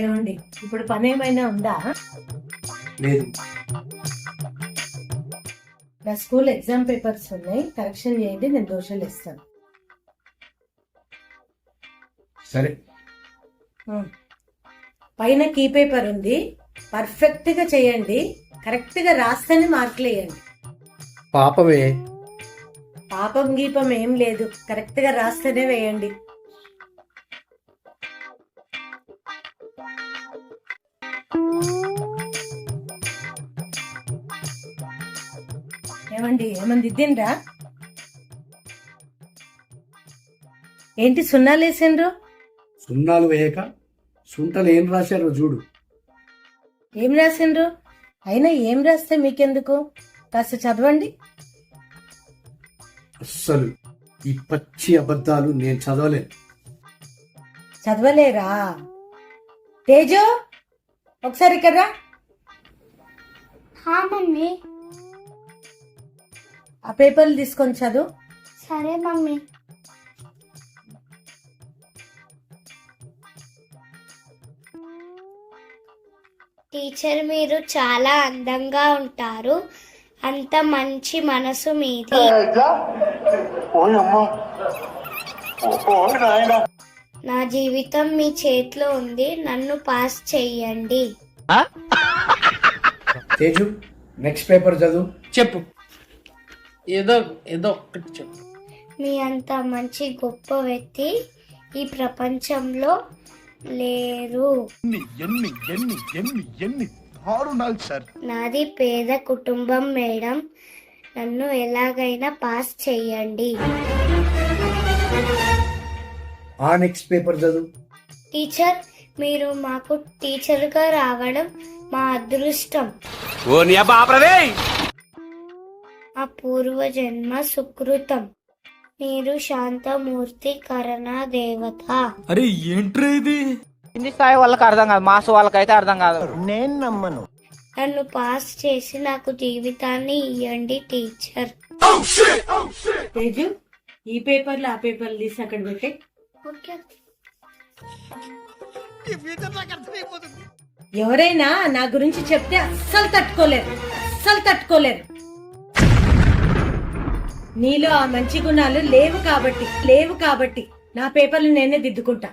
ఏమండి ఇప్పుడు పని ఏమైనా ఉందా? లేదు. నా స్కూల్ ఎగ్జామ్ పేపర్స్ ఉన్నాయి, కరెక్షన్ చేయండి, నేను దోషాలు ఇస్తాను. సరే. పైన కీ పేపర్ ఉంది, పర్ఫెక్ట్ గా చేయండి, కరెక్ట్ గా రాస్తేనే మార్కులు వేయండి. పాపమే. పాపం గీపం ఏం లేదు, కరెక్ట్ గా రాస్తేనే వేయండి. ఏమండి ఏమని దిద్దిండ్రా? ఏంటి సున్నాలు వేసిండ్రు? సున్నాలు వేయక సుంటలు ఏం రాశారో చూడు. ఏం రాసిండ్రు? అయినా ఏం రాస్తే మీకెందుకు, కాస్త చదవండి. అస్సలు ఈ పచ్చి అబద్ధాలు నేను చదవలేను. చదవలేరా? తేజు ఒకసారి ఇక్కడ రా. మమ్మీ. ఆ పేపర్లు తీసుకొని చదువు. సరే మమ్మీ. టీచర్, మీరు చాలా అందంగా ఉంటారు, అంత మంచి మనసు మీది. నా జీవితం మీ చేతిలో ఉంది, నన్ను పాస్ చెయ్యండి. తేజు నెక్స్ట్ పేపర్ చదువు. చెప్పు, ఏదో ఏదో ఒక్కటి చెప్పు. మీ అంత మంచి గొప్ప వ్యక్తి ఈ ప్రపంచంలో లేరు. నాది పేద కుటుంబం మేడం, నన్ను ఎలాగైనా పాస్ చెయ్యండి. ఆ నెక్స్ట్ పేపర్ చదువు. టీచర్, మీరు మాకు టీచర్గా రావడం మా అదృష్టం. మా పూర్వజన్మ సుకృతం. మీరు శాంతమూర్తి, కరుణా దేవత. అరే ఏంట్రా ఇది? హిందీ స్థాయి వాళ్ళకి అర్థం కాదు, మాస్ వాళ్ళకైతే అర్థం కాదు. నేను నమ్మను. నన్ను పాస్ చేసి నాకు జీవితాన్ని ఇవ్వండి టీచర్. తేజు ఈ పేపర్లు ఆ పేపర్లు తీసి అక్కడ పెట్టి. ఎవరైనా నా గురించి చెప్తే అస్సలు తట్టుకోలేరు. నీలో ఆ మంచి గుణాలు లేవు కాబట్టి నా పేపర్లు నేనే దిద్దుకుంటా.